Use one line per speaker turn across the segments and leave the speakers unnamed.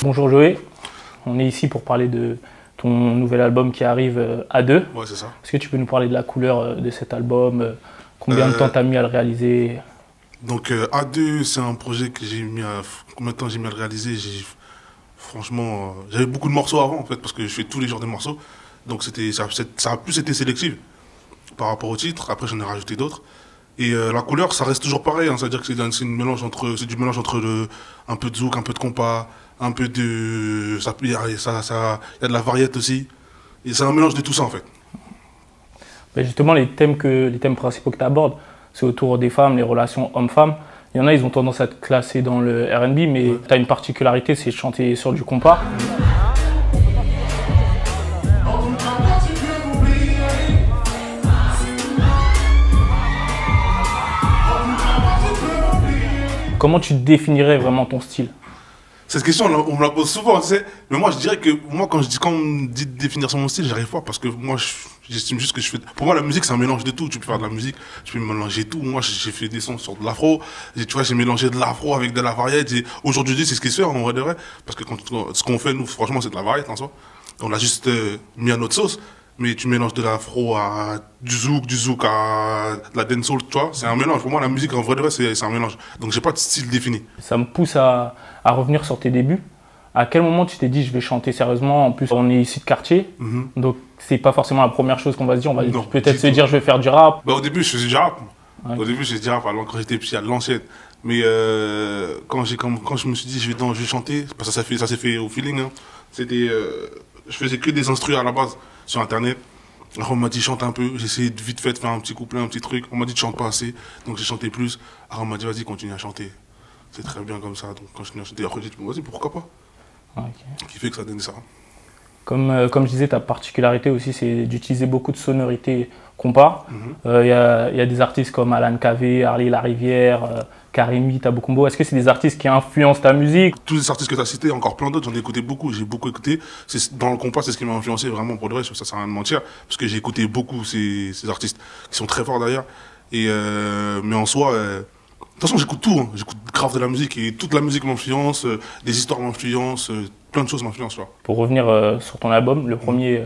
Bonjour Joey, on est ici pour parler de ton nouvel album qui arrive à deux.
Ouais, c'est ça.
Est-ce que tu peux nous parler de la couleur de cet album? Combien de temps t'as mis à le réaliser?
Donc A2, c'est un projet que j'ai mis à... Combien de temps j'ai mis à le réaliser? Franchement, j'avais beaucoup de morceaux avant en fait, parce que je fais tous les genres de morceaux. Donc ça a plus été sélectif par rapport au titre. Après, j'en ai rajouté d'autres. Et la couleur, ça reste toujours pareil. Hein, c'est-à-dire que c'est du mélange entre un peu de zouk, un peu de compas, un peu de... Il y a de la variété aussi. Et c'est un mélange de tout ça en fait.
Ben justement, les thèmes principaux que tu abordes, c'est autour des femmes, les relations hommes-femmes. Il y en a, ils ont tendance à te classer dans le R&B, mais ouais. Tu as une particularité, c'est de chanter sur du compas. Comment tu définirais vraiment ton style?
Cette question, on me la pose souvent, tu sais. Mais moi, je dirais que quand on me dit de définir mon style, j'arrive pas parce que moi, j'estime juste que je fais. Pour moi, la musique, c'est un mélange de tout. Tu peux faire de la musique, tu peux mélanger tout. Moi, j'ai fait des sons sur de l'afro. Tu vois, j'ai mélangé de l'afro avec de la variété. Aujourd'hui, c'est ce qui se fait en vrai de vrai. Parce que ce qu'on fait, nous, franchement, c'est de la variété en soi. On l'a juste mis à notre sauce. Mais tu mélanges de l'afro à du zouk à de la dancehall, tu vois. C'est un mélange. Pour moi, la musique, en vrai de vrai, c'est un mélange. Donc, j'ai pas de style défini.
Ça me pousse à revenir sur tes débuts. À quel moment tu t'es dit, je vais chanter sérieusement? En plus, on est ici de quartier. Donc, c'est pas forcément la première chose qu'on va se dire. On va peut-être se dire, je vais faire du rap.
Bah, au début, je faisais du rap. Ouais. Au début, je faisais du rap. Alors, quand j'étais petit, à l'ancienne. Mais quand je me suis dit, je vais chanter, parce que ça s'est fait au feeling. Hein. Je faisais que des instrus à la base sur Internet. Alors on m'a dit chante un peu, j'ai essayé de vite fait de faire un petit couplet, un petit truc. On m'a dit de chante pas assez, donc j'ai chanté plus. Alors on m'a dit vas-y continue à chanter, c'est très bien comme ça. Donc quand je continue à chanter, après j'ai dit vas-y pourquoi pas. Okay. Qui fait que ça donne ça.
Comme je disais, ta particularité aussi c'est d'utiliser beaucoup de sonorités compas. Il y a des artistes comme Alan KV, Harley La Rivière, Karimi, Tabou Combo. Est-ce que c'est des artistes qui influencent ta musique?
Tous les artistes que tu as cités, encore plein d'autres, j'en ai écouté beaucoup. J'ai beaucoup écouté. Dans le compas, c'est ce qui m'a influencé vraiment pour de vrai, ça sert à rien de mentir. Parce que j'ai écouté beaucoup ces artistes qui sont très forts d'ailleurs. Mais en soi, de toute façon, j'écoute tout. Hein. J'écoute grave de la musique et toute la musique m'influence, des histoires m'influencent, plein de choses m'influencent.
Pour revenir sur ton album, le premier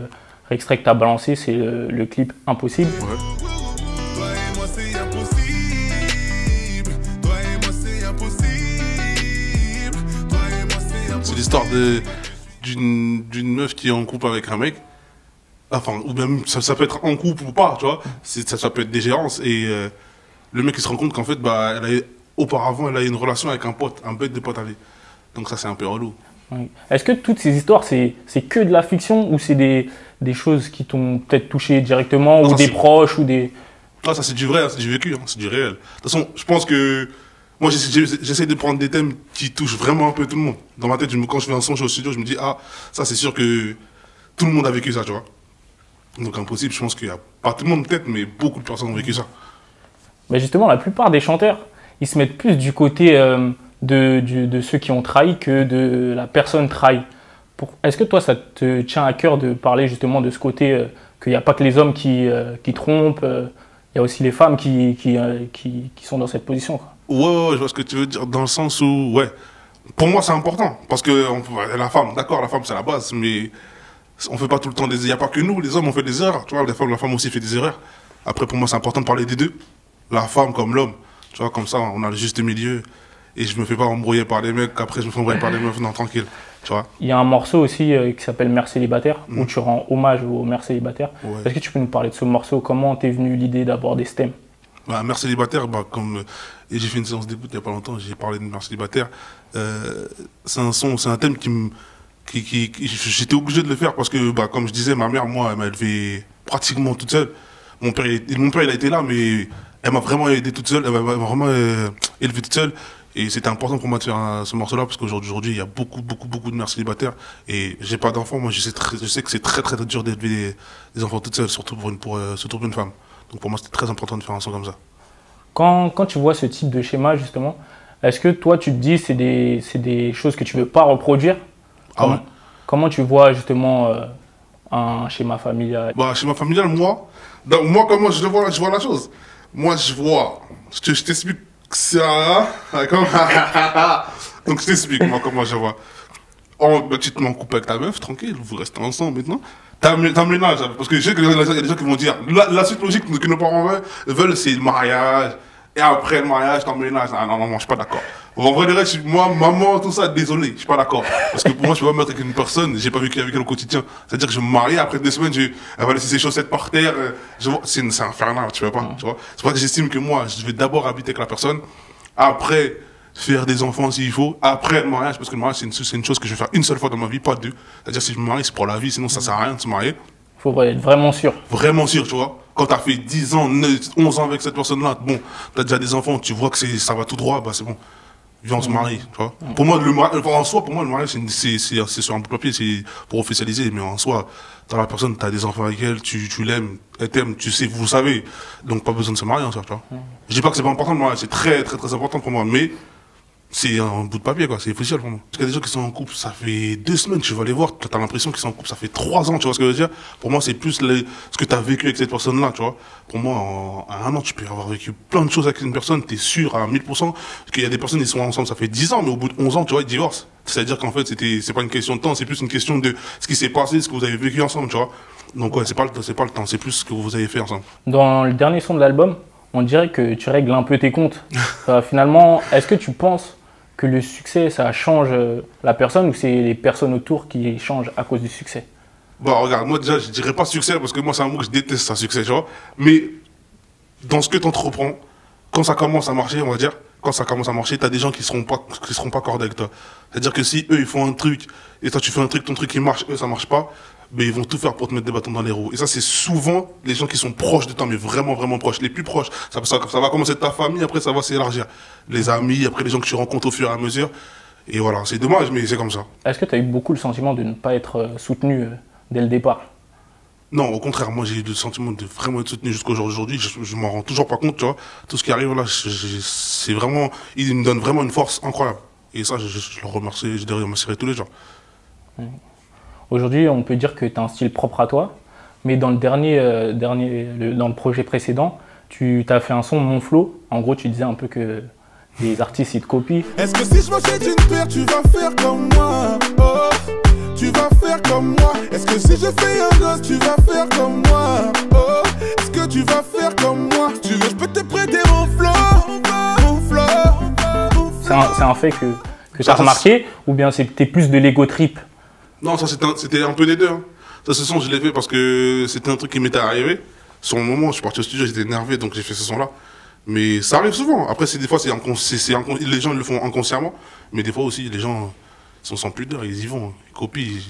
extrait que tu as balancé, c'est le clip Impossible.
Ouais. C'est l'histoire d'une meuf qui est en couple avec un mec. Enfin, ou même ça peut être en couple ou pas, tu vois. Ça peut être des géances. Et le mec il se rend compte qu'en fait, auparavant, elle a eu une relation avec un pote, un bête de pote à lui. Donc ça, c'est un peu relou.
Oui. Est-ce que toutes ces histoires, c'est que de la fiction ou c'est des choses qui t'ont peut-être touché directement ou des proches ou des...
Ah, ça c'est du vrai, c'est du vécu, hein, c'est du réel. De toute façon, je pense que moi j'essaie de prendre des thèmes qui touchent vraiment un peu tout le monde. Dans ma tête, quand je fais un son, je suis au studio, je me dis ah, ça c'est sûr que tout le monde a vécu ça, tu vois. Donc Impossible, je pense qu'il n'y a pas tout le monde peut-être, mais beaucoup de personnes ont vécu ça.
Mais justement, la plupart des chanteurs, ils se mettent plus du côté de ceux qui ont trahi que de la personne trahie. Est-ce que toi, ça te tient à cœur de parler justement de ce côté qu'il n'y a pas que les hommes qui trompent, il y a aussi les femmes qui sont dans cette position, quoi.
Ouais, je vois ce que tu veux dire, dans le sens où, ouais, pour moi c'est important, parce que la femme, d'accord, la femme c'est la base, mais on fait pas tout le temps il n'y a pas que nous, les hommes on fait des erreurs, tu vois, la femme aussi fait des erreurs. Après pour moi c'est important de parler des deux, la femme comme l'homme, tu vois, comme ça on a le juste milieu, et je me fais pas embrouiller par les mecs, après je me fais embrouiller par les meufs, non, tranquille, tu vois. Il
y a un morceau aussi qui s'appelle Mère célibataire, où tu rends hommage aux mères célibataires. Ouais. Est-ce que tu peux nous parler de ce morceau? Comment t'es venu l'idée d'aborder ce thème?
Mère célibataire, et j'ai fait une séance d'écoute il n'y a pas longtemps, j'ai parlé de mère célibataire. C'est un thème j'étais obligé de le faire parce que, comme je disais, ma mère, moi, elle m'a élevé pratiquement toute seule. Mon père, il a été là, mais elle m'a vraiment aidé toute seule, elle m'a vraiment élevé toute seule. Et c'était important pour moi de faire ce morceau-là parce qu'aujourd'hui, il y a beaucoup de mères célibataires et j'ai pas d'enfants. Moi, je sais que c'est très dur d'élever des enfants toutes seules, surtout pour une femme. Donc pour moi, c'était très important de faire un son comme ça.
Quand tu vois ce type de schéma, justement, est-ce que toi, tu te dis c'est des choses que tu veux pas reproduire? Comment tu vois justement un schéma familial?
Schéma familial, moi, comment je vois la chose? Moi, je t'explique ça. Donc je t'explique moi comment je vois. bah, tu te mets en couple avec ta meuf, tranquille, vous restez ensemble maintenant. T'emménages, parce que je sais qu'il y a des gens qui vont dire, la suite logique que nos parents veulent, c'est le mariage, et après le mariage, t'emménages. Ah, non, je suis pas d'accord. En vrai, moi, maman, tout ça, désolé, je suis pas d'accord. Parce que pour moi, je peux pas me mettre avec une personne, j'ai pas vécu avec elle au quotidien. C'est-à-dire que je me marie, après 2 semaines, elle va laisser ses chaussettes par terre, c'est infernal, tu vois pas, tu vois. C'est pour ça que j'estime que moi, je vais d'abord habiter avec la personne, après, faire des enfants s'il faut, après le mariage, parce que le mariage, c'est une chose que je vais faire une seule fois dans ma vie, pas deux. C'est-à-dire, si je me marie, c'est pour la vie, sinon ça sert à rien de se marier.
Faut être vraiment sûr.
Vraiment sûr, tu vois. Quand t'as fait 10 ans, 11 ans avec cette personne-là, bon, t'as déjà des enfants, tu vois que ça va tout droit, bah c'est bon. Viens, on se marie, tu vois. Pour moi, en soi, le mariage, c'est sur un bout de papier, c'est pour officialiser, mais en soi, t'as la personne, t'as des enfants avec elle, tu l'aimes, elle t'aime, tu sais, vous le savez. Donc, pas besoin de se marier, en soi, tu vois. Je dis pas que c'est pas important, le mariage, c'est très, très, très important pour moi, mais c'est un bout de papier, quoi. C'est officiel pour moi. Parce qu'il y a des gens qui sont en couple, ça fait 2 semaines, tu vas les voir, t'as l'impression qu'ils sont en couple, ça fait 3 ans, tu vois ce que je veux dire? Pour moi, c'est plus ce que t'as vécu avec cette personne-là, tu vois. Pour moi, en 1 an, tu peux avoir vécu plein de choses avec une personne, t'es sûr à 1000%. Parce qu'il y a des personnes, ils sont ensemble, ça fait 10 ans, mais au bout de 11 ans, tu vois, ils divorcent. C'est-à-dire qu'en fait, c'est pas une question de temps, c'est plus une question de ce qui s'est passé, ce que vous avez vécu ensemble, tu vois. Donc ouais, c'est pas le temps, c'est plus ce que vous avez fait ensemble.
Dans le dernier son de l'album, on dirait que tu règles un peu tes comptes. Finalement, est-ce que tu penses que le succès, ça change la personne ou c'est les personnes autour qui changent à cause du succès?
Bah regarde, moi déjà, je dirais pas succès parce que moi c'est un mot que je déteste, ça, succès, tu vois. Mais dans ce que tu entreprends, quand ça commence à marcher, on va dire, quand ça commence à marcher, t'as des gens qui seront pas cordés avec toi. C'est-à-dire que si eux ils font un truc et toi tu fais un truc, ton truc il marche, eux ça marche pas, mais ils vont tout faire pour te mettre des bâtons dans les roues. Et ça c'est souvent les gens qui sont proches de toi, mais vraiment vraiment proches, les plus proches. Ça va commencer de ta famille, après ça va s'élargir. Les amis, après les gens que tu rencontres au fur et à mesure. Et voilà, c'est dommage, mais c'est comme ça.
Est-ce que tu as eu beaucoup le sentiment de ne pas être soutenu dès le départ?
Non, au contraire, moi j'ai eu le sentiment de vraiment être soutenu jusqu'au jour d'aujourd'hui. Je m'en rends toujours pas compte, tu vois. Tout ce qui arrive là, c'est vraiment, il me donne vraiment une force incroyable. Et ça, je le remercie, je le remercierai tous les jours.
Aujourd'hui, on peut dire que tu as un style propre à toi, mais dans le dans le projet précédent, tu as fait un son Mon Flow. En gros, tu disais un peu que les artistes, ils te copient.
Est-ce que si je m'achète une paire, tu vas faire comme moi? Oh, tu vas faire comme moi. Est-ce que si je fais un gosse, tu vas faire comme moi? Oh, est-ce que tu vas faire comme moi? Tu veux, je peux te prêter mon flow, mon flow.
C'est un fait que tu as remarqué, ou bien c'était plus de l'ego trip?
Non, ça c'était un peu des deux. Hein. Ça, ce son, je l'ai fait parce que c'était un truc qui m'était arrivé. Sur le moment, je suis parti au studio, j'étais énervé, donc j'ai fait ce son-là. Mais ça arrive souvent. Après, des fois, les gens ils le font inconsciemment. Mais des fois aussi, les gens sont sans pudeur, ils y vont, ils copient.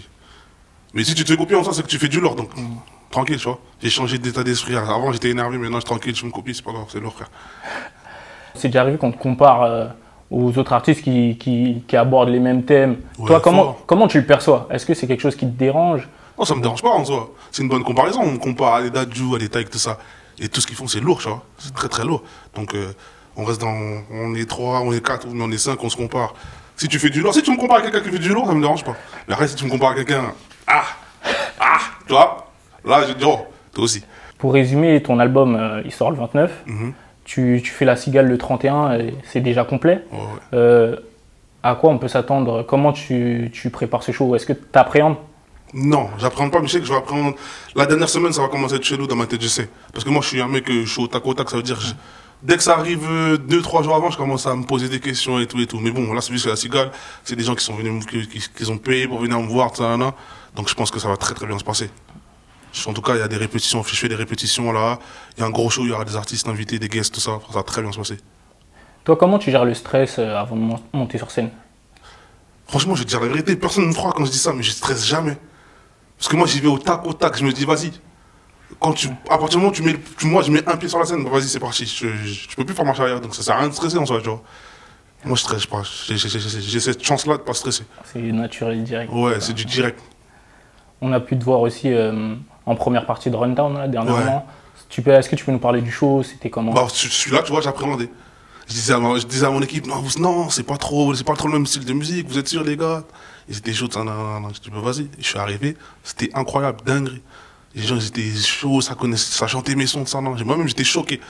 Mais si tu te copies en ça, c'est que tu fais du lourd. Donc, tranquille, tu vois. J'ai changé d'état d'esprit. Avant, j'étais énervé, maintenant, je suis tranquille, je me copie, c'est pas grave, c'est lourd, frère.
C'est déjà arrivé qu'on te compare aux autres artistes qui abordent les mêmes thèmes.
Ouais,
toi, comment tu le perçois? Est-ce que c'est quelque chose qui te dérange?
Non, ça me dérange pas en soi. C'est une bonne comparaison. On me compare à des Dadju, à des Taïk, tout ça. Et tout ce qu'ils font, c'est lourd, tu vois. C'est très très lourd. Donc, on est 3, on est 4, on est 5, on se compare. Si tu fais du lourd, si tu me compares à quelqu'un qui fait du lourd, ça me dérange pas. Mais après, si tu me compares à quelqu'un, tu vois, là, je dis, oh, toi aussi.
Pour résumer, ton album, il sort le 29. Tu fais La Cigale le 31 et c'est déjà complet.
Oh, ouais.
À quoi on peut s'attendre? Comment tu prépares ce show? Est-ce que tu appréhendes?
Non, j'appréhende pas, mais je sais que je vais apprendre. La dernière semaine, ça va commencer à être chelou dans ma tête, je sais. Parce que moi, je suis un mec, je suis au tac, ça veut dire, dès que ça arrive 2-3 jours avant, je commence à me poser des questions et tout et tout. Mais bon, là, c'est juste que La Cigale, c'est des gens qui sont venus, qui ont payé pour venir me voir, tout ça, là. Donc je pense que ça va très très bien se passer. En tout cas, il y a des répétitions, je fais des répétitions là. Il y a un gros show, il y aura des artistes invités, des guests, tout ça. Ça va très bien se passer.
Toi, comment tu gères le stress avant de monter sur scène?
Franchement, je vais te dire la vérité, personne ne me croit quand je dis ça, mais je stresse jamais. Parce que moi, j'y vais au tac, je me dis, vas-y. À partir du moment où moi, je mets un pied sur la scène, bah, vas-y, c'est parti. Je peux plus faire marche arrière, donc ça sert à rien de stresser en soi, tu vois. Moi, je stresse pas. J'ai cette chance-là de pas stresser.
C'est naturel, direct.
Ouais, c'est du direct.
On a pu te voir aussi en première partie de Runtown, là, dernièrement. Ouais. Est-ce que tu peux nous parler du show? C'était comment?
Bah, celui-là, tu vois, j'appréhendais. Je disais à mon équipe, non, c'est pas trop le même style de musique, vous êtes sûrs, les gars? Ils étaient chauds, non. Je dis, bah, vas-y. Je suis arrivé, c'était incroyable, dinguerie. Les gens, ils étaient chauds, ça chantait mes sons, ça, non. Moi-même, j'étais choqué.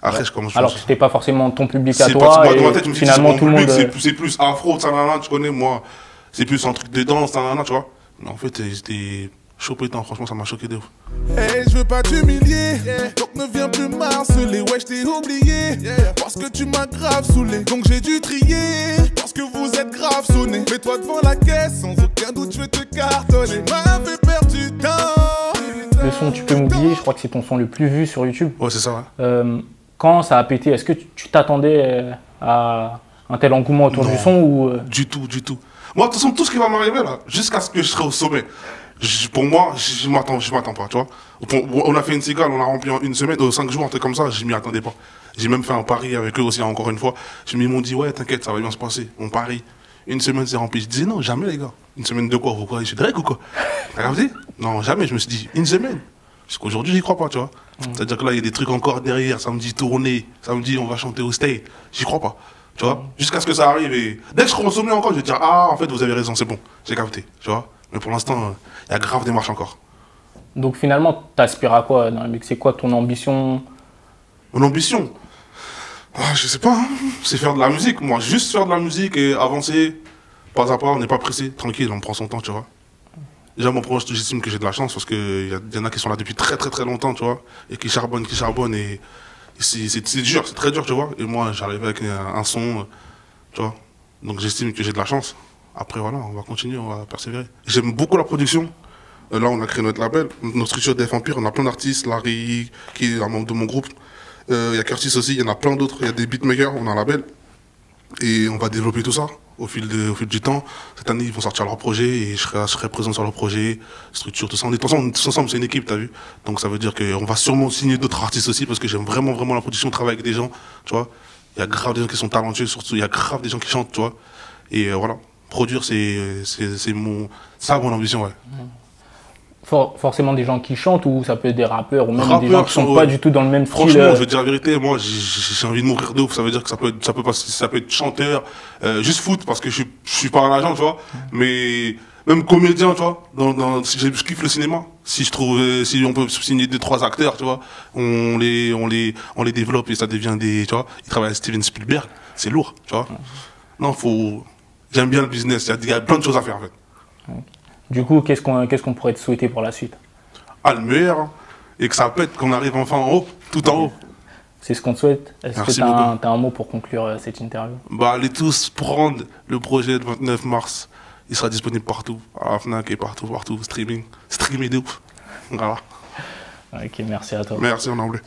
Après, je commence.
Alors, c'était pas forcément ton public à toi.
Dans ma tête, je me suis dit,
finalement, tout le monde.
C'est plus afro, ça, tu connais, moi. c'est plus un truc de danse, tu vois. Mais en fait, j'étais chaud pétant, franchement, ça m'a choqué de ouf.
Hey, je veux pas t'humilier, donc ne viens plus m'harceler. Ouais, je t'ai oublié, parce que tu m'as grave saoulé. Donc j'ai dû trier, parce que vous êtes grave sonné. Mets-toi devant la caisse, sans aucun doute, je vais te cartonner. Tu m'as fait perdre du temps.
Le son Tu peux m'oublier, je crois que c'est ton son le plus vu sur YouTube.
Ouais, c'est ça, ouais.
Quand ça a pété, est-ce que tu t'attendais à un tel engouement autour
Non,
du son ou
du tout, du tout. Moi, de toute façon, tout ce qui va m'arriver là, jusqu'à ce que je serai au sommet, pour moi, je m'attends pas, tu vois. On a fait une cigale, on a rempli en une semaine, 5 jours, un truc comme ça, je m'y attendais pas. J'ai même fait un pari avec eux aussi, encore une fois. Ils m'ont dit, ouais, t'inquiète, ça va bien se passer. On parie. Une semaine, c'est rempli. Je disais, non, jamais, les gars. Une semaine de quoi? Vous croyez, je suis Drake ou quoi? T'as capté? Non, jamais. Je me suis dit, une semaine. Parce qu'aujourd'hui, j'y crois pas, tu vois. C'est-à-dire que là, il y a des trucs encore derrière. Samedi, tournée. Samedi, on va chanter au Stade. J'y crois pas. Tu vois, jusqu'à ce que ça arrive. Et dès que je serai au sommet encore, je vais dire, ah, en fait, vous avez raison, c'est bon. J'ai capté, tu vois. Mais pour l'instant, il y a grave des marches encore.
Donc finalement, t'aspires à quoi dans la musique? C'est quoi ton ambition?
Mon ambition, je sais pas, hein. C'est faire de la musique. Moi, juste faire de la musique et avancer pas à pas. On n'est pas pressé, tranquille, on prend son temps, tu vois. Déjà, mon proche, j'estime que j'ai de la chance parce qu'il y en a qui sont là depuis très très très longtemps, tu vois, et qui charbonnent. Et c'est dur, c'est très dur, tu vois. Et moi, j'arrive avec un son, tu vois. Donc j'estime que j'ai de la chance. Après, voilà, on va continuer, on va persévérer. J'aime beaucoup la production. Là, on a créé notre label, notre structure Def Empire. On a plein d'artistes, Larry, qui est un membre de mon groupe. Il y a Curtis aussi, il y en a plein d'autres. Il y a des beatmakers, on a un label. Et on va développer tout ça au fil du temps. Cette année, ils vont sortir leur projet et je serai présent sur leur projet, structure, tout ça. On est tous ensemble, c'est une équipe, t'as vu. Donc ça veut dire qu'on va sûrement signer d'autres artistes aussi parce que j'aime vraiment, vraiment la production, travailler avec des gens, tu vois. Il y a grave des gens qui sont talentueux, surtout, il y a grave des gens qui chantent, tu vois. Et voilà, produire, c'est mon ambition, ouais.
Forcément des gens qui chantent ou ça peut être des rappeurs ou même
Rappeurs,
des gens qui sont pas du tout dans le même style.
Franchement, je veux dire la vérité, moi j'ai envie de mourir de ouf. Ça veut dire que ça peut être chanteur, juste foot parce que je suis pas un agent, tu vois. Mais même comédien, tu vois. Si je kiffe le cinéma. Si on peut signer 2-3 acteurs, tu vois, on les développe et ça devient des, tu vois. Ils travaillent avec Steven Spielberg, c'est lourd, tu vois. Non, j'aime bien le business. Il y a plein de choses à faire en fait.
Du coup, qu'est-ce qu'on pourrait te souhaiter pour la suite?
Ah, le meilleur, hein. Et que ça pète, qu'on arrive enfin en haut, tout en haut.
C'est ce qu'on te souhaite. Est-ce que tu as un mot pour conclure cette interview?
Allez tous prendre le projet de 29 mars. Il sera disponible partout, à la Fnac et partout, streaming de ouf. Voilà.
Ok, merci à toi.
Merci en anglais.